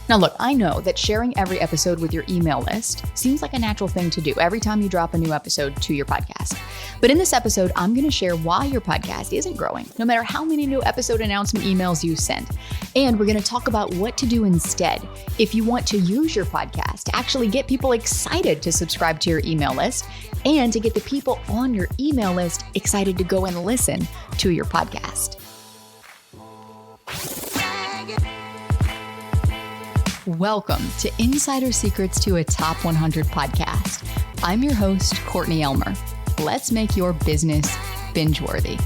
Now look, I know that sharing every episode with your email list seems like a natural thing to do every time you drop a new episode to your podcast. But in this episode, I'm going to share why your podcast isn't growing, no matter how many new episode announcement emails you send. And we're going to talk about what to do instead if you want to use your podcast to actually get people excited to subscribe to your email list and to get the people on your email list excited to go and listen to your podcast. Welcome to Insider Secrets to a Top 100 podcast. I'm your host, Courtney Elmer. Let's make your business binge-worthy.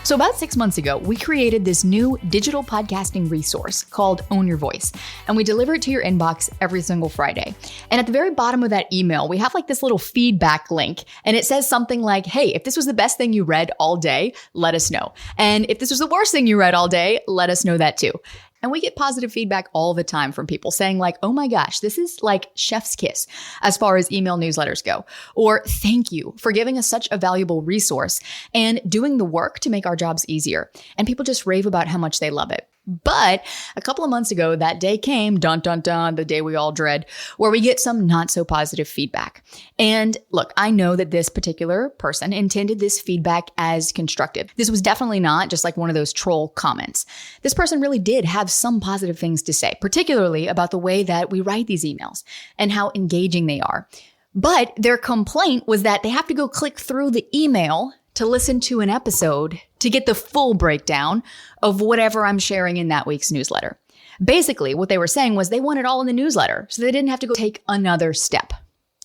So about 6 months ago, we created this new digital podcasting resource called Own Your Voice, and we deliver it to your inbox every single Friday. And at the very bottom of that email, we have like this little feedback link, and it says something like, hey, if this was the best thing you read all day, let us know. And if this was the worst thing you read all day, let us know that too. And we get positive feedback all the time from people saying like, oh my gosh, this is like chef's kiss as far as email newsletters go. Or thank you for giving us such a valuable resource and doing the work to make our jobs easier. And people just rave about how much they love it. But a couple of months ago, that day came, dun, dun, dun, the day we all dread, where we get some not so positive feedback. And look, I know that this particular person intended this feedback as constructive. This was definitely not just like one of those troll comments. This person really did have some positive things to say, particularly about the way that we write these emails and how engaging they are. But their complaint was that they have to go click through the email to listen to an episode to get the full breakdown of whatever I'm sharing in that week's newsletter. Basically, what they were saying was they want it all in the newsletter, so they didn't have to go take another step.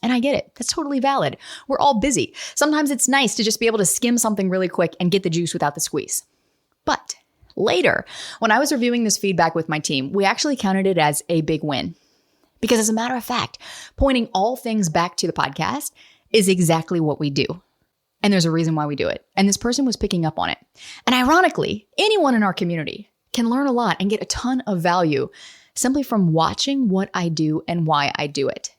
And I get it. That's totally valid. We're all busy. Sometimes it's nice to just be able to skim something really quick and get the juice without the squeeze. But later, when I was reviewing this feedback with my team, we actually counted it as a big win. Because as a matter of fact, pointing all things back to the podcast is exactly what we do. And there's a reason why we do it. And this person was picking up on it. And ironically, anyone in our community can learn a lot and get a ton of value simply from watching what I do and why I do it.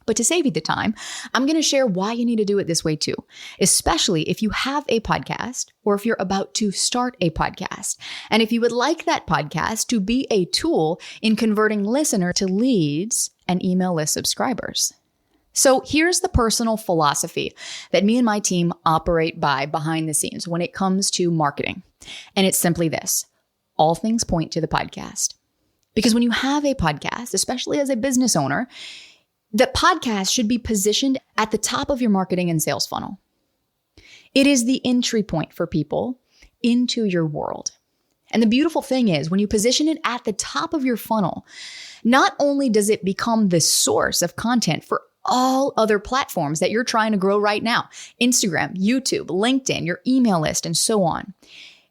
But to save you the time, I'm going to share why you need to do it this way too, especially if you have a podcast or if you're about to start a podcast. And if you would like that podcast to be a tool in converting listener to leads and email list subscribers. So here's the personal philosophy that me and my team operate by behind the scenes when it comes to marketing. And it's simply this: all things point to the podcast. Because when you have a podcast, especially as a business owner, the podcast should be positioned at the top of your marketing and sales funnel. It is the entry point for people into your world. And the beautiful thing is when you position it at the top of your funnel, not only does it become the source of content for all other platforms that you're trying to grow right now, Instagram, YouTube, LinkedIn, your email list, and so on.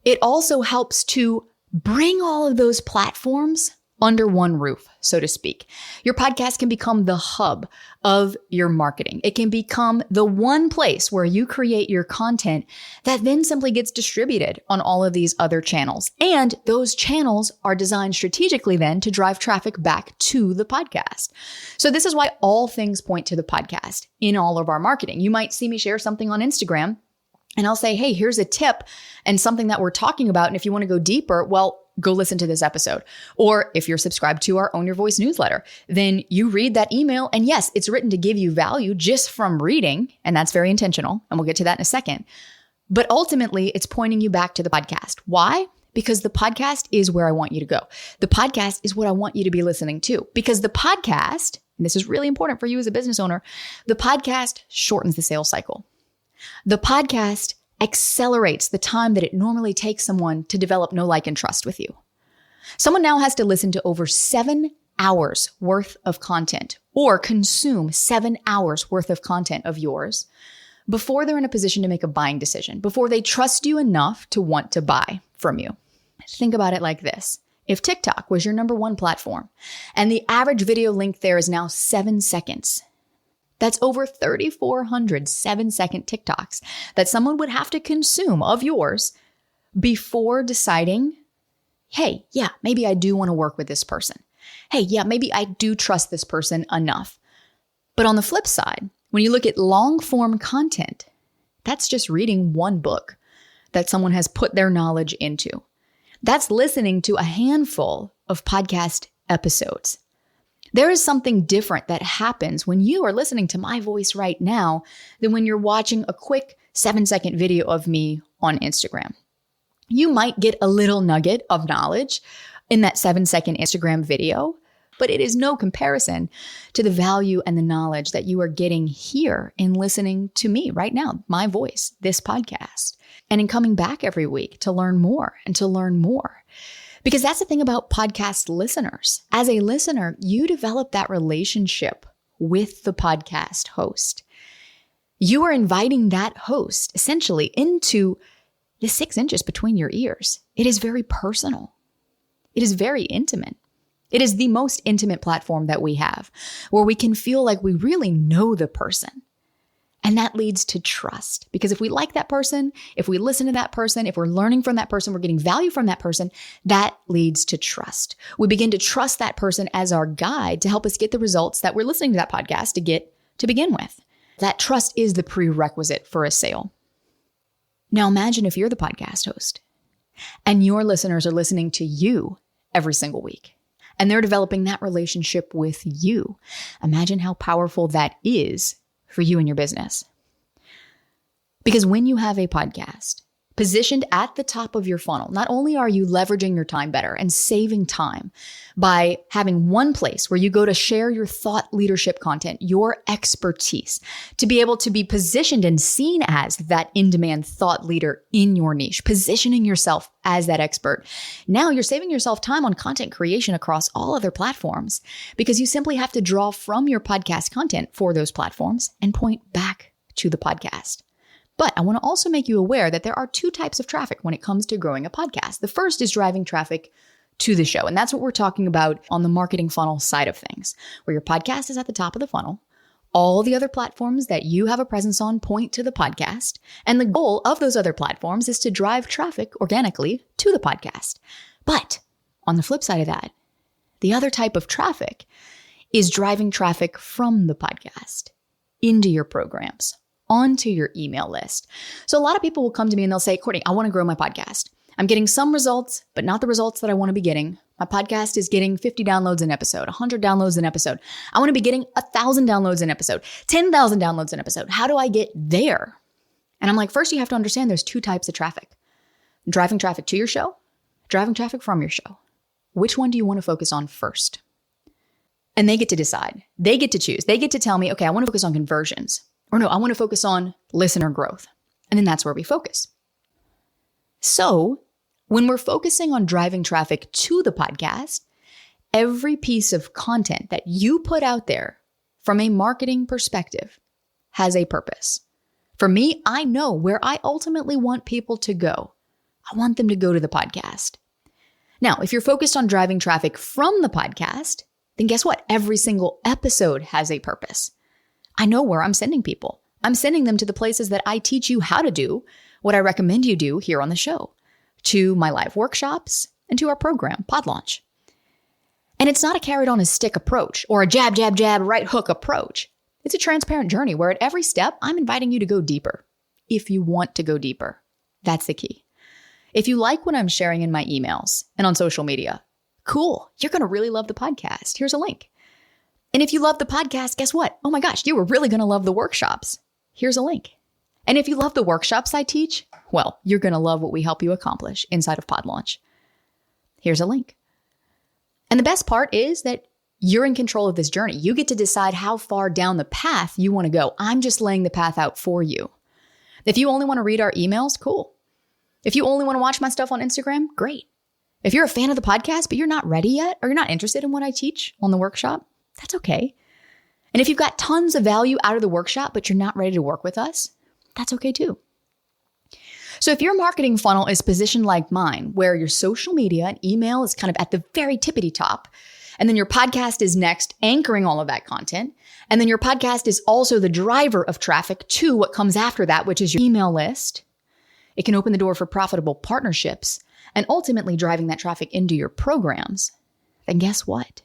It also helps to bring all of those platforms under one roof, so to speak. Your podcast can become the hub of your marketing. It can become the one place where you create your content that then simply gets distributed on all of these other channels. And those channels are designed strategically then to drive traffic back to the podcast. So this is why all things point to the podcast in all of our marketing. You might see me share something on Instagram and I'll say, hey, here's a tip and something that we're talking about. And if you want to go deeper, well, go listen to this episode. Or if you're subscribed to our Own Your Voice newsletter, then you read that email. And yes, it's written to give you value just from reading. And that's very intentional. And we'll get to that in a second. But ultimately, it's pointing you back to the podcast. Why? Because the podcast is where I want you to go. The podcast is what I want you to be listening to. Because the podcast, and this is really important for you as a business owner, the podcast shortens the sales cycle. The podcast accelerates the time that it normally takes someone to develop know, like, and trust with you. Someone now has to listen to over 7 hours worth of content or consume 7 hours worth of content of yours before they're in a position to make a buying decision, before they trust you enough to want to buy from you. Think about it like this. If TikTok was your number one platform and the average video length there is now 7 seconds, that's over 3,400 7-second TikToks that someone would have to consume of yours before deciding, hey, yeah, maybe I do want to work with this person. Hey, yeah, maybe I do trust this person enough. But on the flip side, when you look at long form content, that's just reading one book that someone has put their knowledge into. That's listening to a handful of podcast episodes. There is something different that happens when you are listening to my voice right now than when you're watching a quick 7-second video of me on Instagram. You might get a little nugget of knowledge in that 7-second Instagram video, but it is no comparison to the value and the knowledge that you are getting here in listening to me right now, my voice, this podcast, and in coming back every week to learn more and to learn more. Because that's the thing about podcast listeners. As a listener, you develop that relationship with the podcast host. You are inviting that host essentially into the 6 inches between your ears. It is very personal. It is very intimate. It is the most intimate platform that we have, where we can feel like we really know the person. And that leads to trust. Because if we like that person, if we listen to that person, if we're learning from that person, we're getting value from that person, that leads to trust. We begin to trust that person as our guide to help us get the results that we're listening to that podcast to get to begin with. That trust is the prerequisite for a sale. Now imagine if you're the podcast host and your listeners are listening to you every single week and they're developing that relationship with you. Imagine how powerful that is for you and your business. Because when you have a podcast positioned at the top of your funnel, not only are you leveraging your time better and saving time by having one place where you go to share your thought leadership content, your expertise, to be able to be positioned and seen as that in-demand thought leader in your niche, positioning yourself as that expert. Now you're saving yourself time on content creation across all other platforms because you simply have to draw from your podcast content for those platforms and point back to the podcast. But I want to also make you aware that there are 2 types of traffic when it comes to growing a podcast. The first is driving traffic to the show. And that's what we're talking about on the marketing funnel side of things, where your podcast is at the top of the funnel. All the other platforms that you have a presence on point to the podcast. And the goal of those other platforms is to drive traffic organically to the podcast. But on the flip side of that, the other type of traffic is driving traffic from the podcast into your programs, onto your email list. So a lot of people will come to me and they'll say, Courtney, I want to grow my podcast. I'm getting some results, but not the results that I want to be getting. My podcast is getting 50 downloads an episode, 100 downloads an episode. I want to be getting 1,000 downloads an episode, 10,000 downloads an episode. How do I get there? And I'm like, first you have to understand there's 2 types of traffic. Driving traffic to your show, driving traffic from your show. Which one do you want to focus on first? And they get to decide. They get to choose. They get to tell me, okay, I want to focus on conversions. Or no, I want to focus on listener growth. And then that's where we focus. So when we're focusing on driving traffic to the podcast, every piece of content that you put out there from a marketing perspective has a purpose. For me, I know where I ultimately want people to go. I want them to go to the podcast. Now, if you're focused on driving traffic from the podcast, then guess what? Every single episode has a purpose. I know where I'm sending people. I'm sending them to the places that I teach you how to do what I recommend you do here on the show, to my live workshops and to our program, Pod Launch. And it's not a carrot on a stick approach or a jab, jab, jab, right hook approach. It's a transparent journey where at every step, I'm inviting you to go deeper. If you want to go deeper, that's the key. If you like what I'm sharing in my emails and on social media, cool. You're going to really love the podcast. Here's a link. And if you love the podcast, guess what? Oh my gosh, you were really going to love the workshops. Here's a link. And if you love the workshops I teach, well, you're going to love what we help you accomplish inside of Pod Launch. Here's a link. And the best part is that you're in control of this journey. You get to decide how far down the path you want to go. I'm just laying the path out for you. If you only want to read our emails, cool. If you only want to watch my stuff on Instagram, great. If you're a fan of the podcast, but you're not ready yet, or you're not interested in what I teach on the workshop, that's okay. And if you've got tons of value out of the workshop, but you're not ready to work with us, that's okay too. So if your marketing funnel is positioned like mine, where your social media and email is kind of at the very tippity top, and then your podcast is next, anchoring all of that content, and then your podcast is also the driver of traffic to what comes after that, which is your email list, it can open the door for profitable partnerships and ultimately driving that traffic into your programs. Then guess what?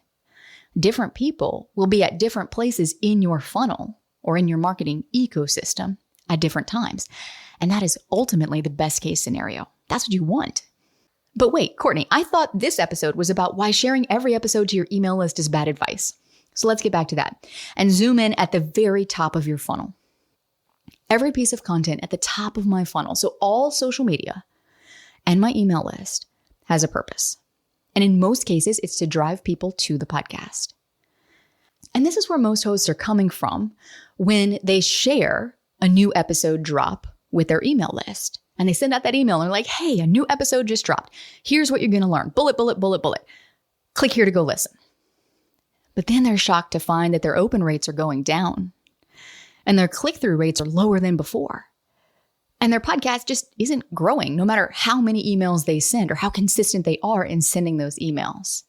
Different people will be at different places in your funnel or in your marketing ecosystem at different times. And that is ultimately the best case scenario. That's what you want. But wait, Courtney, I thought this episode was about why sharing every episode to your email list is bad advice. So let's get back to that and zoom in at the very top of your funnel. Every piece of content at the top of my funnel, so all social media and my email list, has a purpose. And in most cases, it's to drive people to the podcast. And this is where most hosts are coming from when they share a new episode drop with their email list. And they send out that email and they're like, hey, a new episode just dropped. Here's what you're going to learn. Bullet, bullet, bullet, bullet. Click here to go listen. But then they're shocked to find that their open rates are going down and their click-through rates are lower than before. And their podcast just isn't growing no matter how many emails they send or how consistent they are in sending those emails.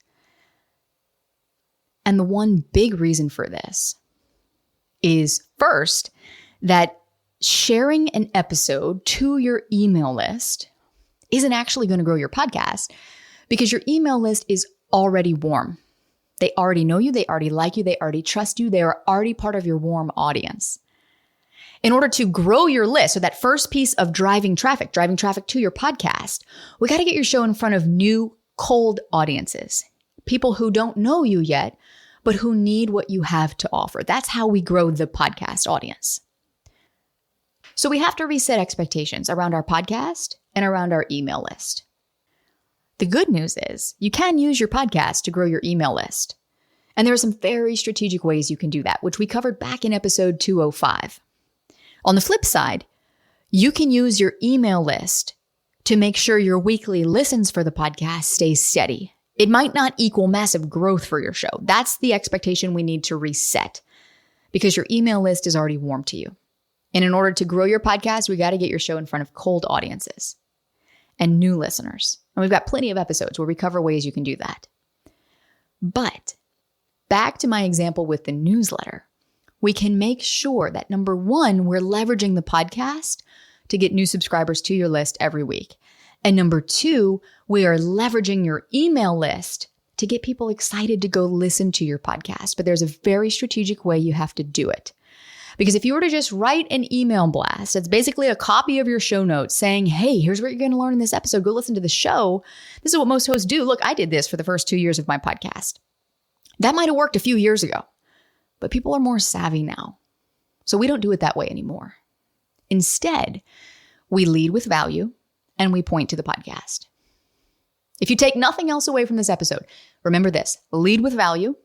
And the one big reason for this is first, that sharing an episode to your email list isn't actually going to grow your podcast because your email list is already warm. They already know you. They already like you. They already trust you. They are already part of your warm audience. In order to grow your list, so that first piece of driving traffic to your podcast, we got to get your show in front of new cold audiences, people who don't know you yet, but who need what you have to offer. That's how we grow the podcast audience. So we have to reset expectations around our podcast and around our email list. The good news is you can use your podcast to grow your email list. And there are some very strategic ways you can do that, which we covered back in episode 205. On the flip side, you can use your email list to make sure your weekly listens for the podcast stays steady. It might not equal massive growth for your show. That's the expectation we need to reset because your email list is already warm to you. And in order to grow your podcast, we got to get your show in front of cold audiences and new listeners. And we've got plenty of episodes where we cover ways you can do that. But back to my example with the newsletter, we can make sure that number one, we're leveraging the podcast to get new subscribers to your list every week. And number two, we are leveraging your email list to get people excited to go listen to your podcast. But there's a very strategic way you have to do it. Because if you were to just write an email blast, it's basically a copy of your show notes saying, hey, here's what you're going to learn in this episode. Go listen to the show. This is what most hosts do. Look, I did this for the first 2 years of my podcast. That might have worked a few years ago, but people are more savvy now. So we don't do it that way anymore. Instead, we lead with value and we point to the podcast. If you take nothing else away from this episode, remember this: lead with value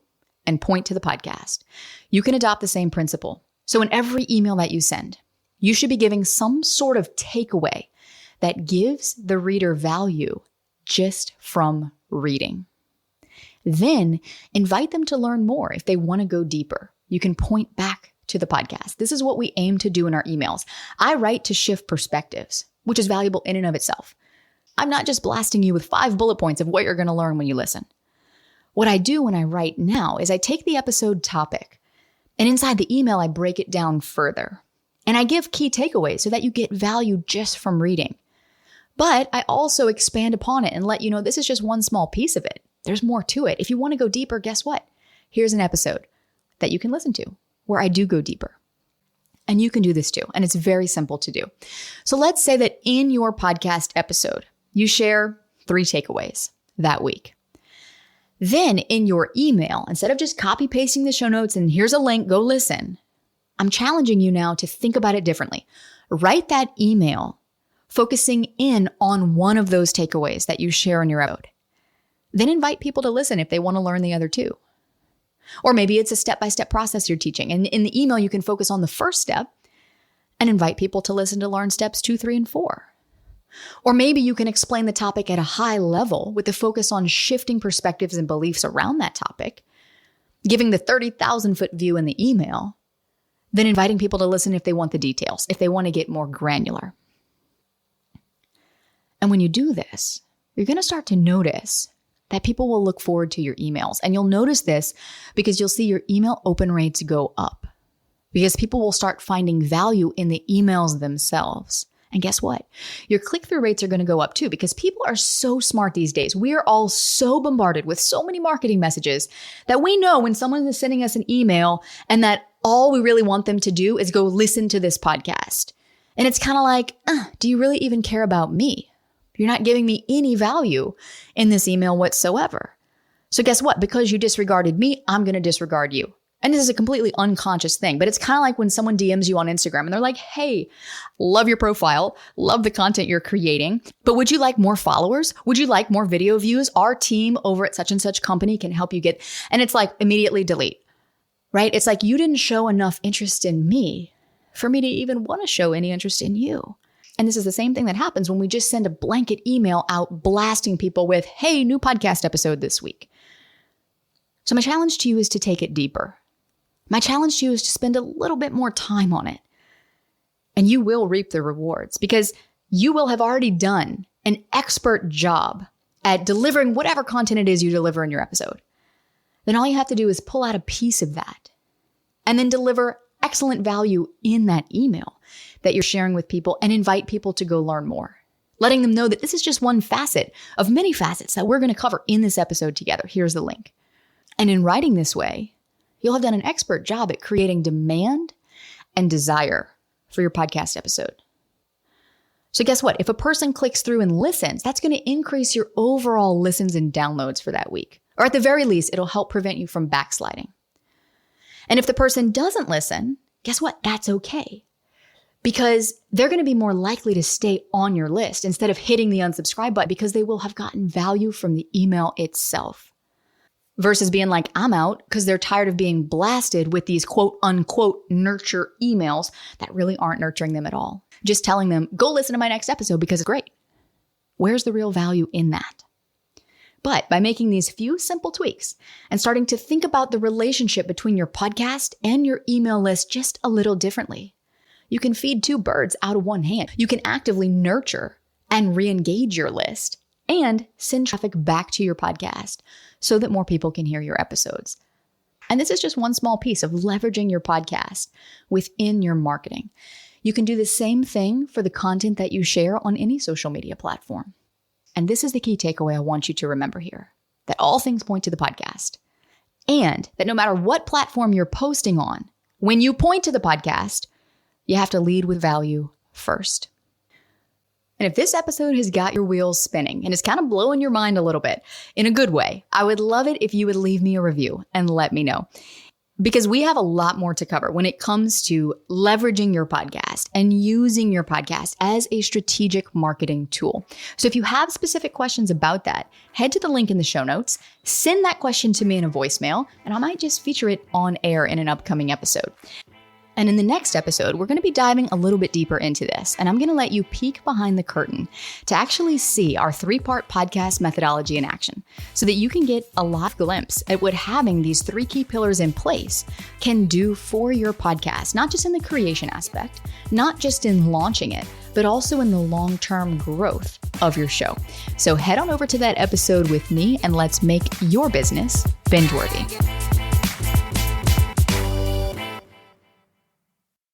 and point to the podcast. You can adopt the same principle. So in every email that you send, you should be giving some sort of takeaway that gives the reader value just from reading. Then invite them to learn more if they want to go deeper. You can point back to the podcast. This is what we aim to do in our emails. I write to shift perspectives, which is valuable in and of itself. I'm not just blasting you with 5 bullet points of what you're going to learn when you listen. What I do when I write now is I take the episode topic, and inside the email, I break it down further. And I give key takeaways so that you get value just from reading. But I also expand upon it and let you know this is just one small piece of it. There's more to it. If you want to go deeper, guess what? Here's an episode that you can listen to where I do go deeper. And you can do this too. And it's very simple to do. So let's say that in your podcast episode, you share 3 takeaways that week. Then in your email, instead of just copy pasting the show notes and here's a link, go listen, I'm challenging you now to think about it differently. Write that email focusing in on one of those takeaways that you share in your episode. Then invite people to listen if they want to learn the other 2. Or maybe it's a step-by-step process you're teaching. And in the email, you can focus on the first step and invite people to listen to learn steps 2, 3, and 4. Or maybe you can explain the topic at a high level with the focus on shifting perspectives and beliefs around that topic, giving the 30,000-foot view in the email, then inviting people to listen if they want the details, if they want to get more granular. And when you do this, you're going to start to notice that people will look forward to your emails. And you'll notice this because you'll see your email open rates go up because people will start finding value in the emails themselves. And guess what? Your click-through rates are going to go up too because people are so smart these days. We are all so bombarded with so many marketing messages that we know when someone is sending us an email and that all we really want them to do is go listen to this podcast. And it's kind of like, do you really even care about me? You're not giving me any value in this email whatsoever. So guess what? Because you disregarded me, I'm going to disregard you. And this is a completely unconscious thing, but it's kind of like when someone DMs you on Instagram and they're like, hey, love your profile, love the content you're creating, but would you like more followers? Would you like more video views? Our team over at such and such company can help you get, and it's like immediately delete, right? It's like you didn't show enough interest in me for me to even want to show any interest in you. And this is the same thing that happens when we just send a blanket email out blasting people with, hey, new podcast episode this week. So my challenge to you is to take it deeper. My challenge to you is to spend a little bit more time on it. And you will reap the rewards because you will have already done an expert job at delivering whatever content it is you deliver in your episode. Then all you have to do is pull out a piece of that and then deliver excellent value in that email that you're sharing with people and invite people to go learn more, letting them know that this is just one facet of many facets that we're going to cover in this episode together. Here's the link. And in writing this way, you'll have done an expert job at creating demand and desire for your podcast episode. So guess what? If a person clicks through and listens, that's going to increase your overall listens and downloads for that week. Or at the very least, it'll help prevent you from backsliding. And if the person doesn't listen, guess what? That's okay. Because they're going to be more likely to stay on your list instead of hitting the unsubscribe button because they will have gotten value from the email itself. Versus being like, I'm out because they're tired of being blasted with these quote unquote nurture emails that really aren't nurturing them at all. Just telling them, go listen to my next episode because it's great. Where's the real value in that? But by making these few simple tweaks and starting to think about the relationship between your podcast and your email list just a little differently, you can feed two birds out of one hand. You can actively nurture and re-engage your list and send traffic back to your podcast so that more people can hear your episodes. And this is just one small piece of leveraging your podcast within your marketing. You can do the same thing for the content that you share on any social media platform. And this is the key takeaway I want you to remember here, that all things point to the podcast. And that no matter what platform you're posting on, when you point to the podcast, you have to lead with value first. And if this episode has got your wheels spinning and is kind of blowing your mind a little bit in a good way, I would love it if you would leave me a review and let me know. Because we have a lot more to cover when it comes to leveraging your podcast and using your podcast as a strategic marketing tool. So if you have specific questions about that, head to the link in the show notes, send that question to me in a voicemail, and I might just feature it on air in an upcoming episode. And in the next episode, we're going to be diving a little bit deeper into this, and I'm going to let you peek behind the curtain to actually see our 3-part podcast methodology in action so that you can get a live glimpse at what having these 3 key pillars in place can do for your podcast, not just in the creation aspect, not just in launching it, but also in the long-term growth of your show. So head on over to that episode with me and let's make your business binge-worthy.